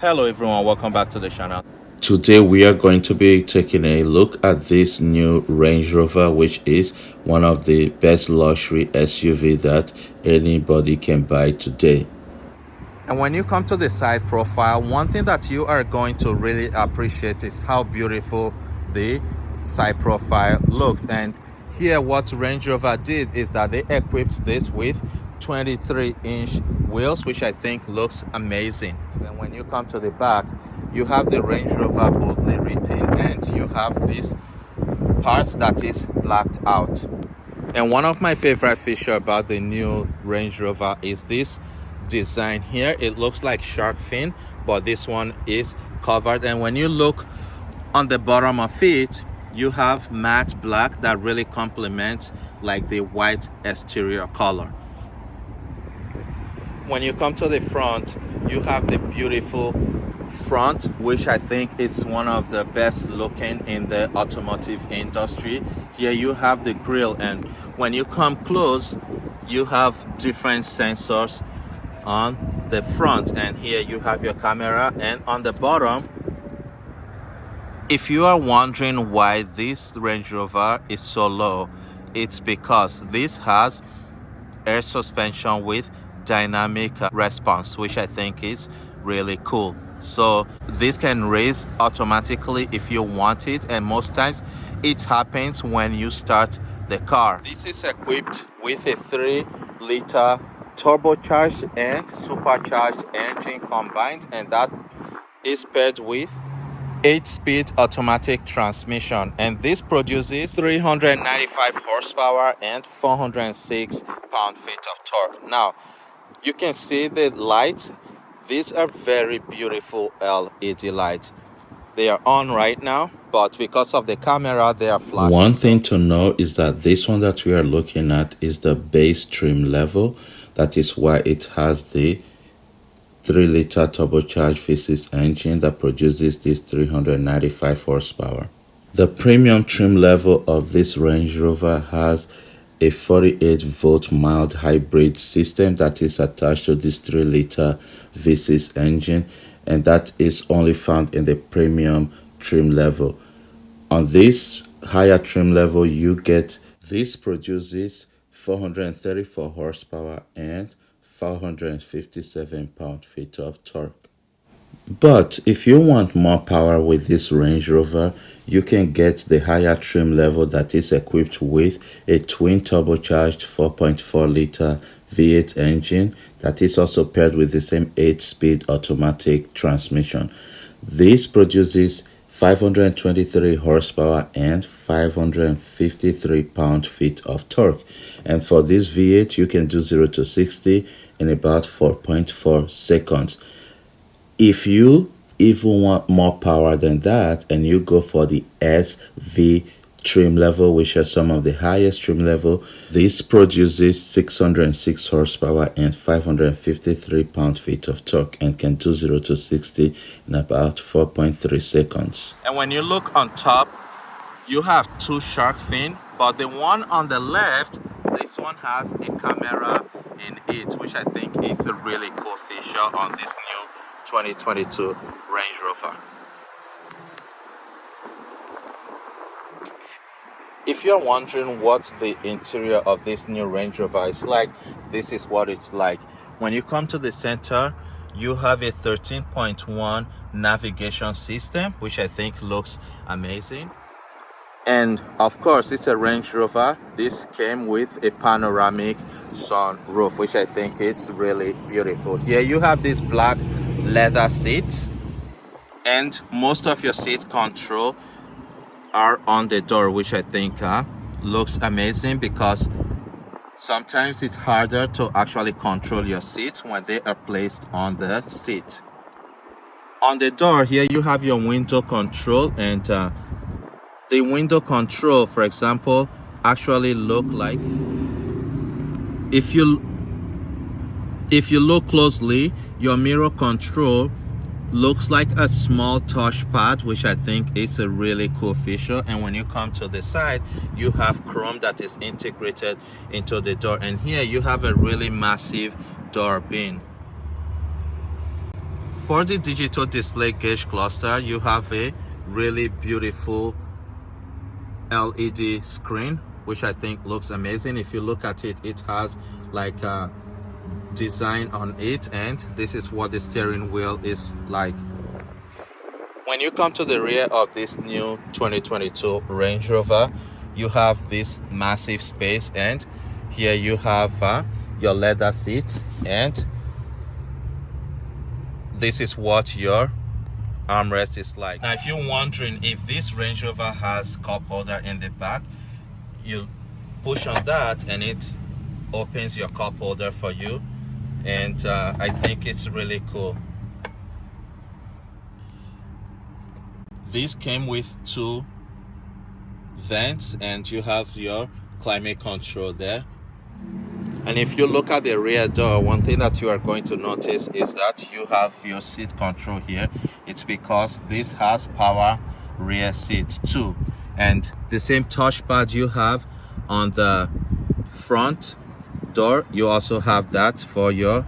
Hello everyone, welcome back to the channel. Today we are going to be taking a look at this new Range Rover, which is one of the best luxury SUV that anybody can buy today. And when you come to the side profile, one thing that you are going to really appreciate is how beautiful the side profile looks. And here what Range Rover did is that they equipped this with 23-inch wheels, which I think looks amazing. And when you come to the back, you have the Range Rover boldly written, and you have this part that is blacked out. And one of my favorite features about the new Range Rover is this design here. It looks like shark fin, but this one is covered. And when you look on the bottom of it, you have matte black that really complements like the white exterior color. When you come to the front, you have the beautiful front, which I think is one of the best looking in the automotive industry. Here you have the grille, and when you come close, you have different sensors on the front, and here you have your camera. And on the bottom, if you are wondering why this Range Rover is so low, it's because this has air suspension with dynamic response, which I think is really cool. So this can raise automatically if you want it, and most times it happens when you start the car. This is equipped with a 3-liter turbocharged and supercharged engine combined, and that is paired with 8-speed automatic transmission, and this produces 395 horsepower and 406 pound-feet of torque. Now you can see the lights. These are very beautiful LED lights. They are on right now, but because of the camera they are flashing. One thing to know is that this one that we are looking at is the base trim level. That is why it has the 3-liter turbocharged V6 engine that produces this 395 horsepower. The premium trim level of this Range Rover has a 48-volt mild hybrid system that is attached to this 3-liter V6 engine, and that is only found in the premium trim level. On this higher trim level, you get this produces 434 horsepower and 457 pound-feet of torque. But if you want more power with this Range Rover, you can get the higher trim level that is equipped with a twin turbocharged 4.4-liter V8 engine that is also paired with the same 8-speed automatic transmission. This produces 523 horsepower and 553 pound-feet of torque. And for this V8, you can do 0 to 60 in about 4.4 seconds. If you even want more power than that and you go for the SV trim level, which has some of the highest trim level, this produces 606 horsepower and 553 pound-feet of torque and can do 0 to 60 in about 4.3 seconds. And when you look on top, you have two shark fin, but the one on the left, this one has a camera in it, which I think is a really cool feature on this new 2022 Range Rover. If you're wondering what the interior of this new Range Rover is like, this is what it's like. When you come to the center, you have a 13.1 navigation system, which I think looks amazing. And of course, it's a Range Rover. This came with a panoramic sunroof, which I think is really beautiful. Here you have this black leather seats, and most of your seat control are on the door, which I think looks amazing, because sometimes it's harder to actually control your seats when they are placed on the seat. On the door here you have your window control, and the window control, for example, actually look like, if you look closely, your mirror control looks like a small touchpad, which I think is a really cool feature. And when you come to the side, you have chrome that is integrated into the door, and here you have a really massive door bin. For the digital display gauge cluster, you have a really beautiful LED screen, which I think looks amazing. If you look at it, it has like a design on it, and this is what the steering wheel is like. When you come to the rear of this new 2022 Range Rover, you have this massive space, and here you have your leather seats, and this is what your armrest is like. Now if you're wondering if this Range Rover has cup holder in the back, you push on that and it opens your cup holder for you, and I think it's really cool. This came with 2 vents, and you have your climate control there. And if you look at the rear door, one thing that you are going to notice is that you have your seat control here. It's because this has power rear seat too, and the same touchpad you have on the front door, you also have that for your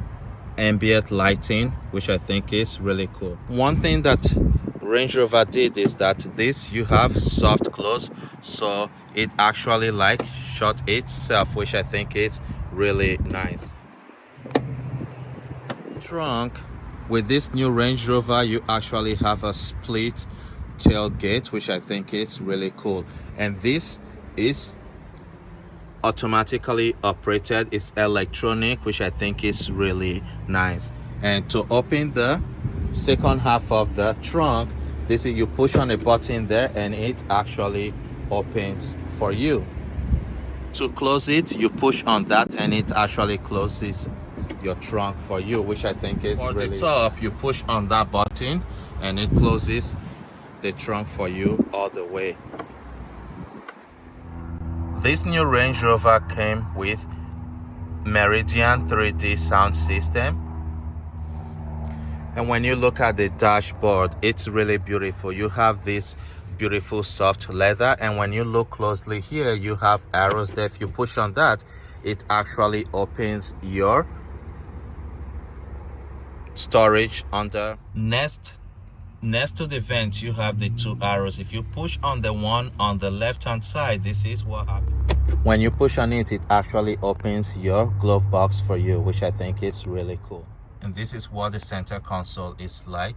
ambient lighting, which I think is really cool. One thing that Range Rover did is that this, you have soft close, so it actually like shut itself, which I think is really nice. Trunk, with this new Range Rover, you actually have a split tailgate, which I think is really cool, and this is automatically operated. It's electronic, which I think is really nice. And to open the second half of the trunk, this is, you push on a button there and it actually opens for you. To close it, you push on that and it actually closes your trunk for you, which I think is really... For the top, you push on that button and it closes the trunk for you all the way. This new Range Rover came with Meridian 3D sound system, and when you look at the dashboard, it's really beautiful. You have this beautiful soft leather, and when you look closely here, you have arrows there. If you push on that, it actually opens your storage under. Next to the vent, you have the 2 arrows. If you push on the one on the left hand side, this is what happens. When you push on it, it actually opens your glove box for you, which I think is really cool. And this is what the center console is like.